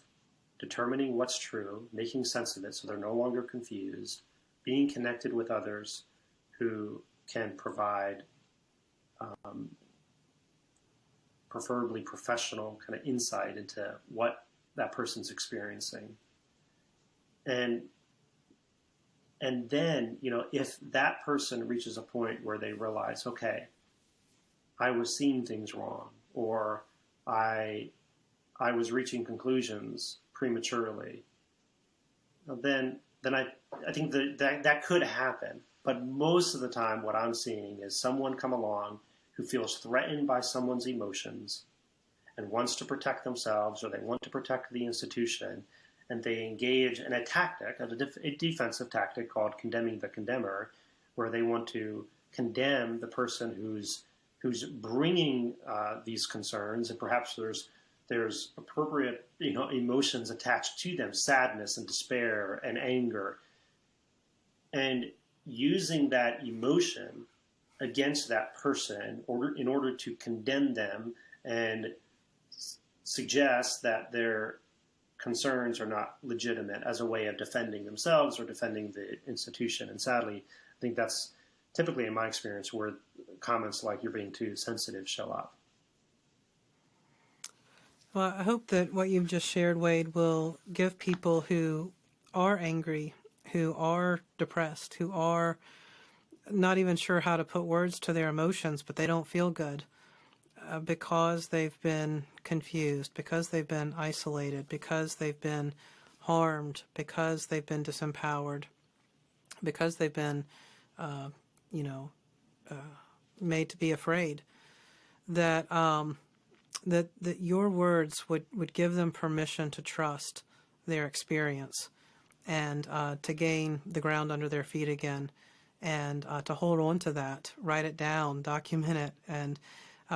determining what's true, making sense of it so they're no longer confused, being connected with others who can provide preferably professional kind of insight into what that person's experiencing. And then, if that person reaches a point where they realize, okay, I was seeing things wrong, or I was reaching conclusions prematurely, then I think that could happen. But most of the time what I'm seeing is someone come along who feels threatened by someone's emotions and wants to protect themselves, or they want to protect the institution, and they engage in a tactic, a defensive tactic called condemning the condemner, where they want to condemn the person who's bringing these concerns, and perhaps there's appropriate emotions attached to them, sadness and despair and anger, and using that emotion against that person in order to condemn them and suggest that their concerns are not legitimate as a way of defending themselves or defending the institution. And sadly, I think that's typically, in my experience, where comments like "you're being too sensitive" show up. Well, I hope that what you've just shared, Wade, will give people who are angry, who are depressed, who are not even sure how to put words to their emotions, but they don't feel good because they've been confused, because they've been isolated, because they've been harmed, because they've been disempowered, because they've been you know, made to be afraid, that that your words would give them permission to trust their experience and to gain the ground under their feet again, and to hold on to that, write it down, document it, and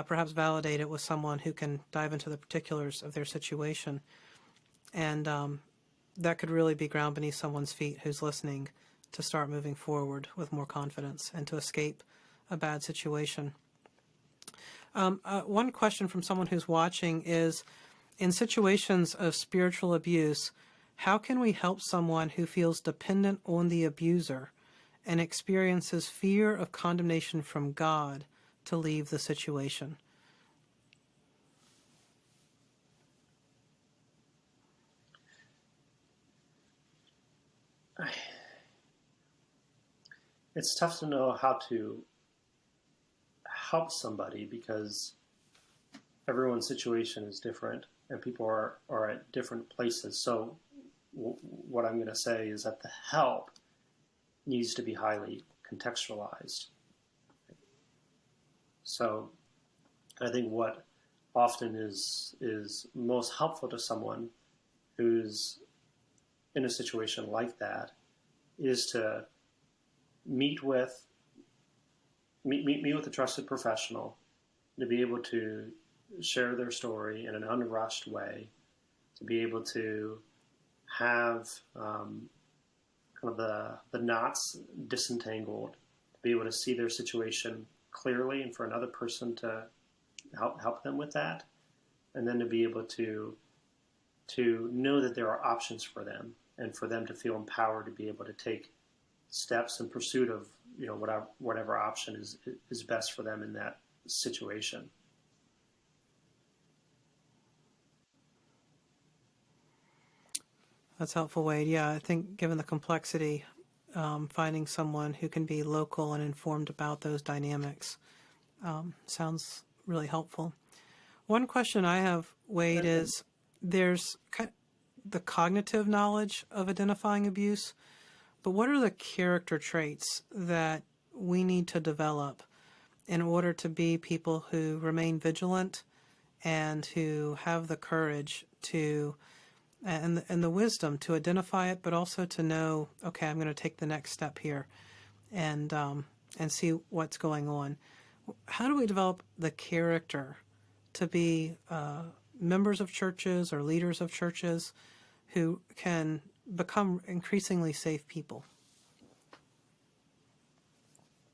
perhaps validate it with someone who can dive into the particulars of their situation. And that could really be ground beneath someone's feet who's listening to start moving forward with more confidence and to escape a bad situation. One question from someone who's watching is, in situations of spiritual abuse, how can we help someone who feels dependent on the abuser and experiences fear of condemnation from God to leave the situation? It's tough to know how to help somebody because everyone's situation is different and people are at different places. So what I'm going to say is that the help needs to be highly contextualized. So I think what often is most helpful to someone who's in a situation like that is to meet with a trusted professional, to be able to share their story in an unrushed way, to be able to have kind of the knots disentangled, to be able to see their situation clearly, and for another person to help them with that, and then to be able to know that there are options for them, and for them to feel empowered to be able to take steps in pursuit of whatever option is best for them in that situation. That's helpful, Wade. Yeah, I think given the complexity, finding someone who can be local and informed about those dynamics sounds really helpful. One question I have, Wade, is there's the cognitive knowledge of identifying abuse, but what are the character traits that we need to develop in order to be people who remain vigilant and who have the courage to and the wisdom to identify it, but also to know, okay, I'm going to take the next step here and see what's going on. How do we develop the character to be members of churches or leaders of churches who can become increasingly safe people?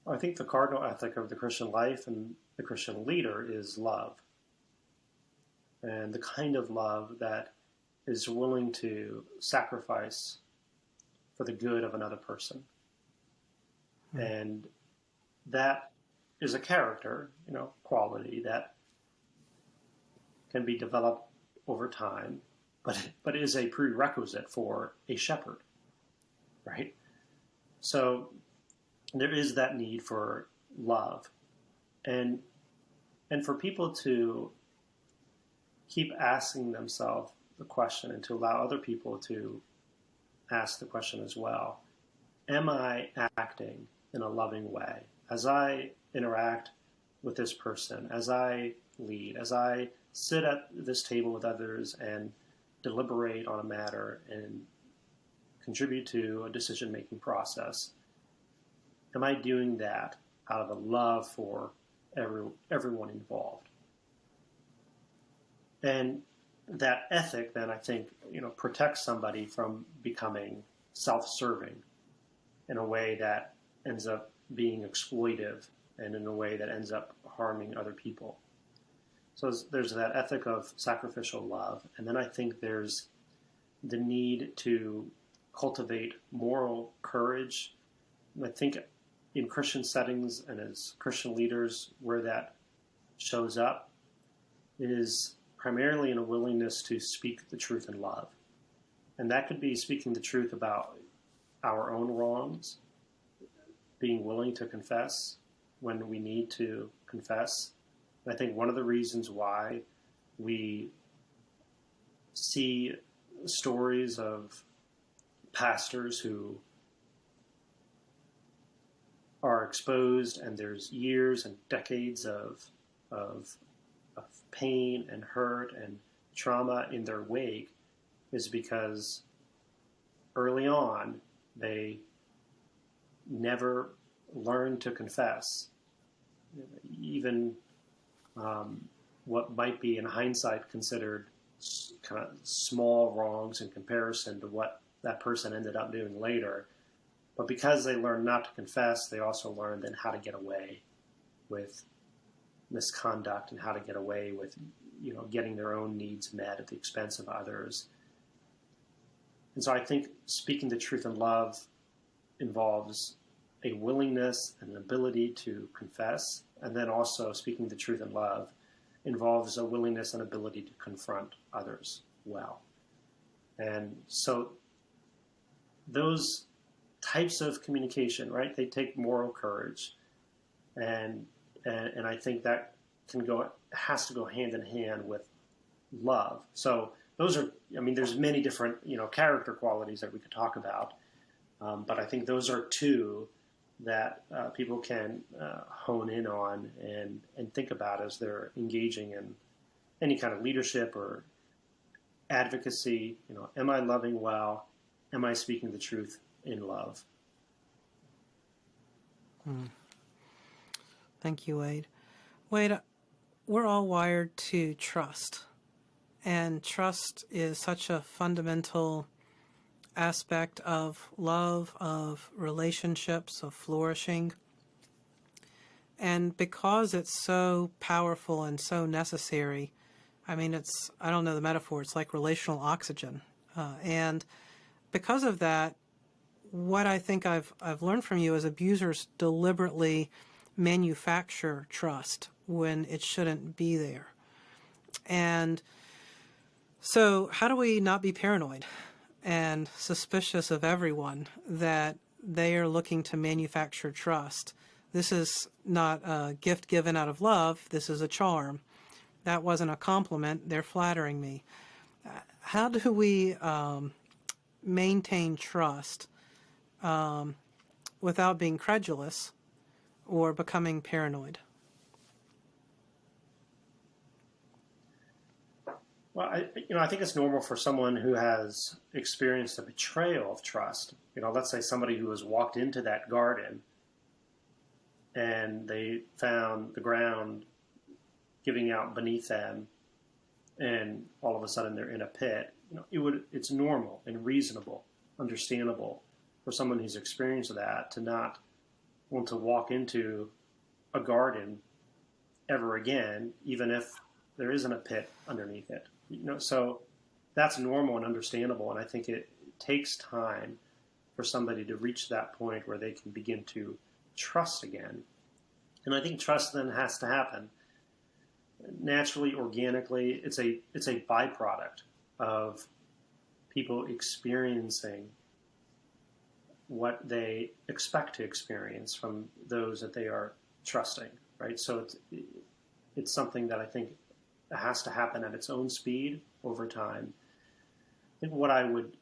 I think the cardinal ethic of the Christian life and the Christian leader is love. And the kind of love that is willing to sacrifice for the good of another person. Mm-hmm. And that is a character, quality that can be developed over time, but is a prerequisite for a shepherd, right? So there is that need for love, and for people to keep asking themselves the question and to allow other people to ask the question as well. Am I acting in a loving way? As I interact with this person, as I lead, as I sit at this table with others and deliberate on a matter and contribute to a decision-making process, am I doing that out of a love for everyone involved? And that ethic, then, I think, protects somebody from becoming self-serving in a way that ends up being exploitive and in a way that ends up harming other people. So there's that ethic of sacrificial love. And then I think there's the need to cultivate moral courage. And I think in Christian settings and as Christian leaders, where that shows up is primarily in a willingness to speak the truth in love. And that could be speaking the truth about our own wrongs, being willing to confess when we need to confess. And I think one of the reasons why we see stories of pastors who are exposed and there's years and decades of pain and hurt and trauma in their wake is because early on they never learned to confess, even what might be in hindsight considered kind of small wrongs in comparison to what that person ended up doing later. But because they learned not to confess, they also learned then how to get away with misconduct and how to get away with, getting their own needs met at the expense of others. And so I think speaking the truth in love involves a willingness and an ability to confess, and then also speaking the truth in love involves a willingness and ability to confront others well. And so those types of communication, right, they take moral courage, and I think that has to go hand in hand with love. So those are, there's many different, character qualities that we could talk about, but I think those are two that people can hone in on and think about as they're engaging in any kind of leadership or advocacy. Am I loving well? Am I speaking the truth in love? Thank you, Wade. Wade, we're all wired to trust, and trust is such a fundamental aspect of love, of relationships, of flourishing. And because it's so powerful and so necessary, I don't know the metaphor, it's like relational oxygen. And because of that, what I think I've learned from you is abusers deliberately manufacture trust when it shouldn't be there. And so how do we not be paranoid and suspicious of everyone that they are looking to manufacture trust? This is not a gift given out of love. This is a charm. That wasn't a compliment. They're flattering me. How do we maintain trust without being credulous or becoming paranoid? Well, I think it's normal for someone who has experienced a betrayal of trust. Let's say somebody who has walked into that garden and they found the ground giving out beneath them, and all of a sudden they're in a pit. It's normal and reasonable, understandable for someone who's experienced that to not want to walk into a garden ever again, even if there isn't a pit underneath it. So that's normal and understandable, and I think it takes time for somebody to reach that point where they can begin to trust again. And I think trust then has to happen naturally, organically. It's a byproduct of people experiencing what they expect to experience from those that they are trusting, right? So it's something that I think has to happen at its own speed over time. I think what I would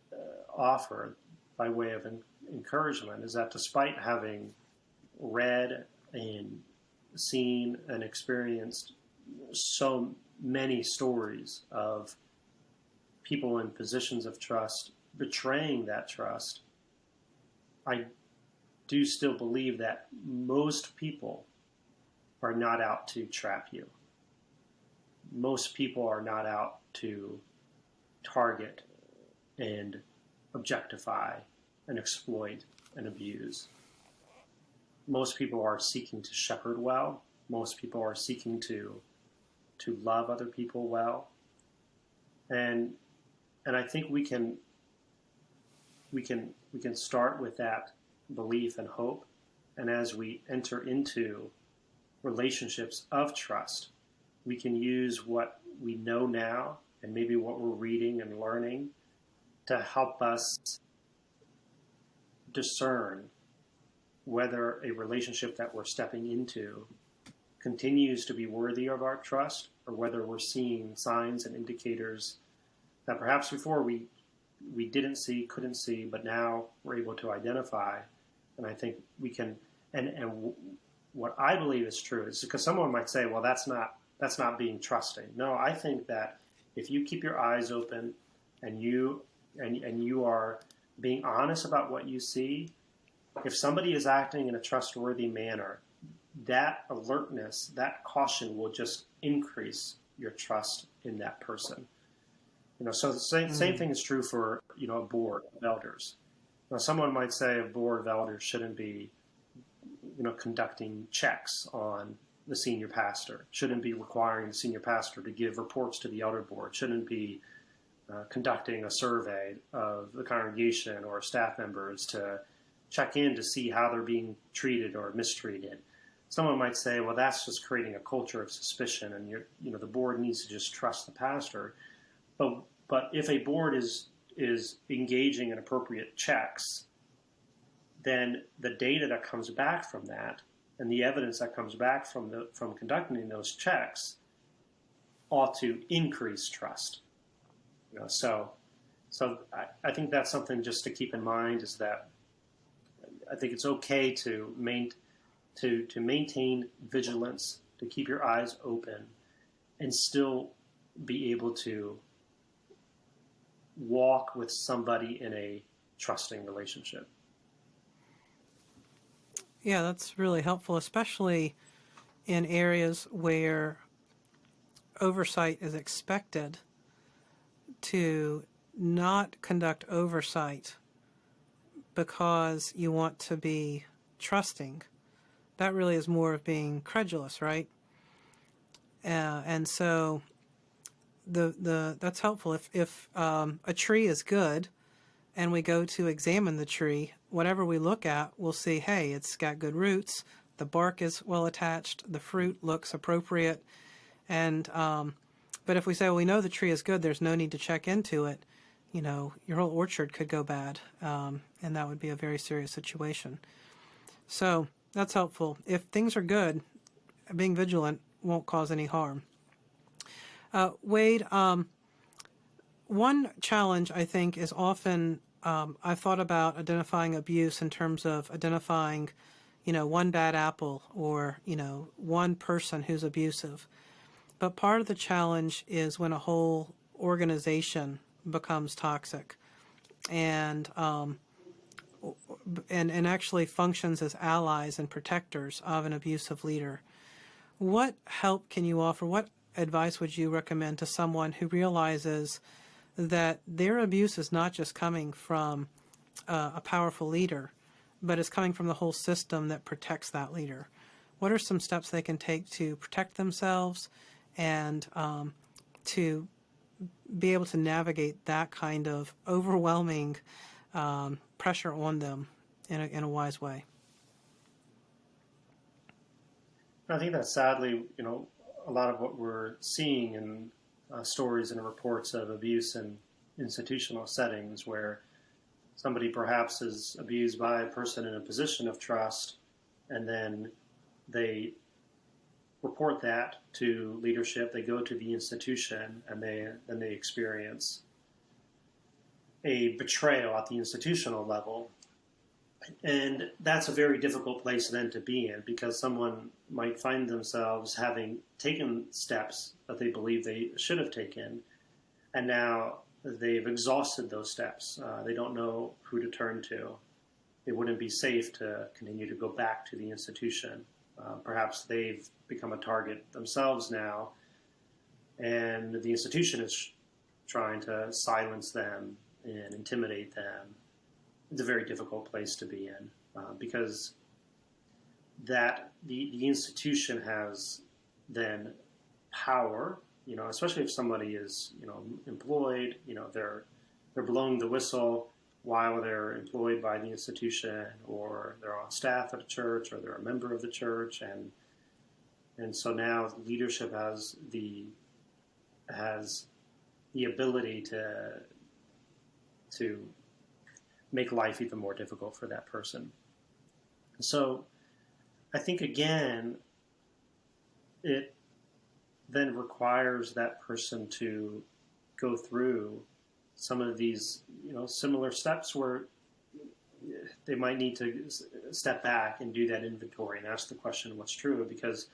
offer by way of encouragement is that despite having read and seen and experienced so many stories of people in positions of trust betraying that trust, I do still believe that most people are not out to trap you. Most people are not out to target and objectify and exploit and abuse. Most people are seeking to shepherd well. Most people are seeking to love other people well. And I think we can start with that belief and hope. And as we enter into relationships of trust, we can use what we know now and maybe what we're reading and learning to help us discern whether a relationship that we're stepping into continues to be worthy of our trust, or whether we're seeing signs and indicators that perhaps before we didn't see, couldn't see, but now we're able to identify. And I think we can And what I believe is true is because someone might say, well, that's not being trusting. No, I think that if you keep your eyes open and you are being honest about what you see, if somebody is acting in a trustworthy manner, that alertness, that caution will just increase your trust in that person. So the same thing is true for a board of elders. Now, someone might say a board of elders shouldn't be conducting checks on the senior pastor, shouldn't be requiring the senior pastor to give reports to the elder board, shouldn't be conducting a survey of the congregation or staff members to check in to see how they're being treated or mistreated. Someone might say, well, that's just creating a culture of suspicion, and the board needs to just trust the pastor. But if a board is engaging in appropriate checks, then the data that comes back from that and the evidence that comes back from conducting those checks ought to increase trust. So I think that's something just to keep in mind, is that I think it's okay to maintain vigilance, to keep your eyes open, and still be able to walk with somebody in a trusting relationship. Yeah, that's really helpful, especially in areas where oversight is expected. To not conduct oversight because you want to be trusting, that really is more of being credulous, right? And so that's helpful. If a tree is good and we go to examine the tree, whatever we look at, we'll see, hey, it's got good roots, the bark is well attached, the fruit looks appropriate, and but if we say, well, we know the tree is good, there's no need to check into it, your whole orchard could go bad, and that would be a very serious situation. So that's helpful. If things are good, being vigilant won't cause any harm. Wade, one challenge I think is often, I've thought about identifying abuse in terms of identifying, one bad apple or, one person who's abusive. But part of the challenge is when a whole organization becomes toxic and actually functions as allies and protectors of an abusive leader. What help can you offer? What advice would you recommend to someone who realizes that their abuse is not just coming from a powerful leader, but is coming from the whole system that protects that leader? What are some steps they can take to protect themselves and to be able to navigate that kind of overwhelming pressure on them in a wise way? I think that sadly, a lot of what we're seeing in stories and reports of abuse in institutional settings, where somebody perhaps is abused by a person in a position of trust, and then they report that to leadership, they go to the institution, and they experience a betrayal at the institutional level. And that's a very difficult place then to be in, because someone might find themselves having taken steps that they believe they should have taken, and now they've exhausted those steps. They don't know who to turn to. It wouldn't be safe to continue to go back to the institution. Perhaps they've become a target themselves now, and the institution is trying to silence them and intimidate them. It's a very difficult place to be in, because that the institution has then power, especially if somebody is, employed, they're blowing the whistle while they're employed by the institution, or they're on staff at a church, or they're a member of the church, and so now leadership has the ability to make life even more difficult for that person. So I think, again, it then requires that person to go through some of these, similar steps where they might need to step back and do that inventory and ask the question, what's true? Because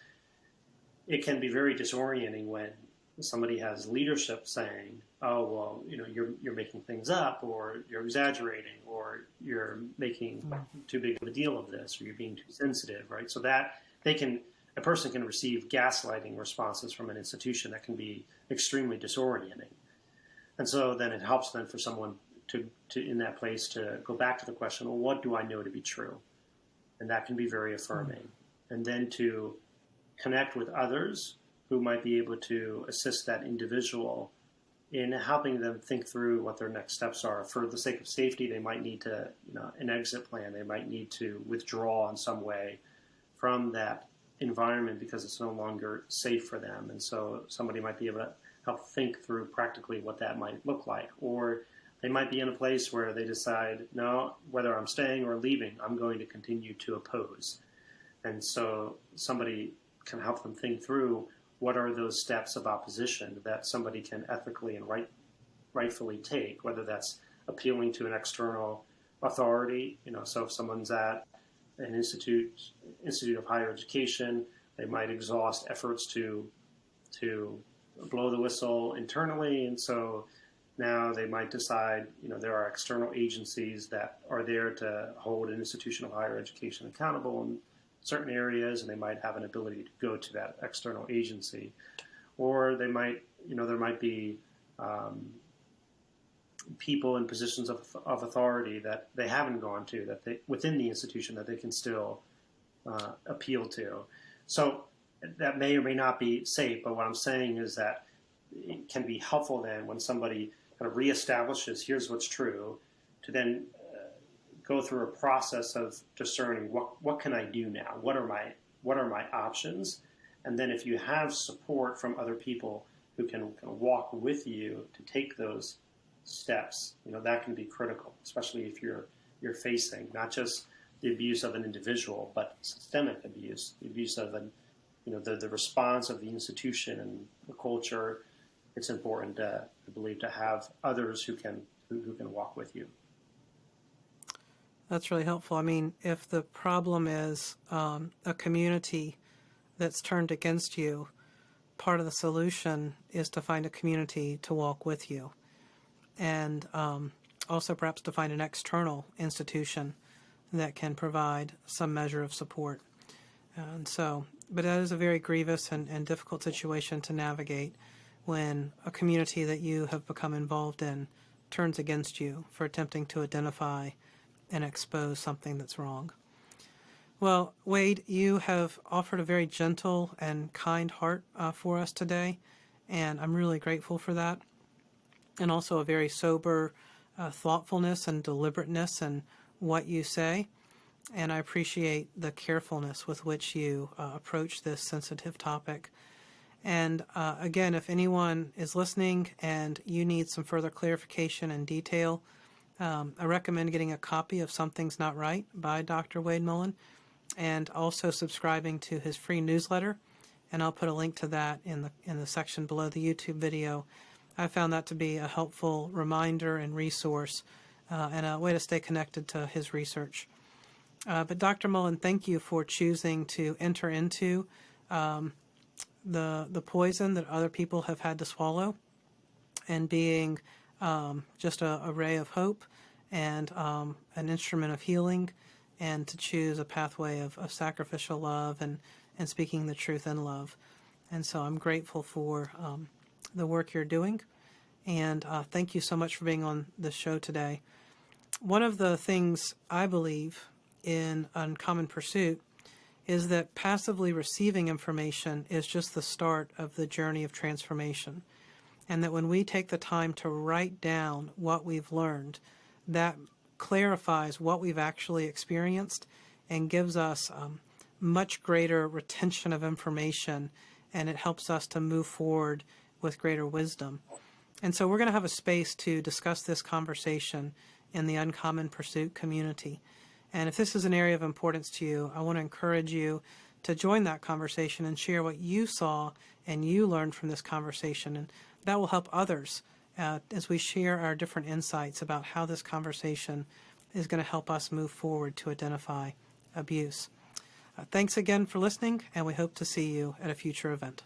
it can be very disorienting when somebody has leadership saying, "Oh, well, you're making things up, or you're exaggerating, or you're making too big of a deal of this, or you're being too sensitive," right? So that a person can receive gaslighting responses from an institution that can be extremely disorienting. And so then it helps then for someone to in that place to go back to the question, well, what do I know to be true? And that can be very affirming. And then to connect with others who might be able to assist that individual in helping them think through what their next steps are. For the sake of safety, they might need to, an exit plan. They might need to withdraw in some way from that environment because it's no longer safe for them. And so somebody might be able to help think through practically what that might look like. Or they might be in a place where they decide, no, whether I'm staying or leaving, I'm going to continue to oppose. And so somebody can help them think through what are those steps of opposition that somebody can ethically and rightfully take, whether that's appealing to an external authority. So if someone's at an institute of higher education, they might exhaust efforts to blow the whistle internally, and so now they might decide, there are external agencies that are there to hold an institution of higher education accountable in certain areas, and they might have an ability to go to that external agency. Or they might, there might be people in positions of authority that they haven't gone to, that they within the institution that they can still appeal to. So that may or may not be safe, but what I'm saying is that it can be helpful then when somebody kind of reestablishes, here's what's true, to then go through a process of discerning what can I do now? What are my options? And then if you have support from other people who can walk with you to take those steps, that can be critical, especially if you're facing not just the abuse of an individual, but systemic abuse, the abuse of the response of the institution and the culture. It's important, I believe, to have others who can walk with you. That's really helpful. I mean, if the problem is a community that's turned against you, part of the solution is to find a community to walk with you, and also perhaps to find an external institution that can provide some measure of support. And so, but that is a very grievous and difficult situation to navigate when a community that you have become involved in turns against you for attempting to identify and expose something that's wrong. Well, Wade, you have offered a very gentle and kind heart for us today, and I'm really grateful for that. And also a very sober thoughtfulness and deliberateness in what you say. And I appreciate the carefulness with which you approach this sensitive topic. And again, if anyone is listening and you need some further clarification and detail, I recommend getting a copy of Something's Not Right by Dr. Wade Mullen, and also subscribing to his free newsletter. And I'll put a link to that in the section below the YouTube video. I found that to be a helpful reminder and resource and a way to stay connected to his research. But Dr. Mullen, thank you for choosing to enter into the poison that other people have had to swallow, and being just a ray of hope and an instrument of healing, and to choose a pathway of sacrificial love and speaking the truth in love. And so I'm grateful for the work you're doing, and thank you so much for being on the show today. One of the things I believe in Uncommon Pursuit is that passively receiving information is just the start of the journey of transformation. And that when we take the time to write down what we've learned, that clarifies what we've actually experienced and gives us much greater retention of information, and it helps us to move forward with greater wisdom. And so we're going to have a space to discuss this conversation in the Uncommon Pursuit community. And if this is an area of importance to you, I want to encourage you to join that conversation and share what you saw and you learned from this conversation. And that will help others as we share our different insights about how this conversation is going to help us move forward to identify abuse. Thanks again for listening, and we hope to see you at a future event.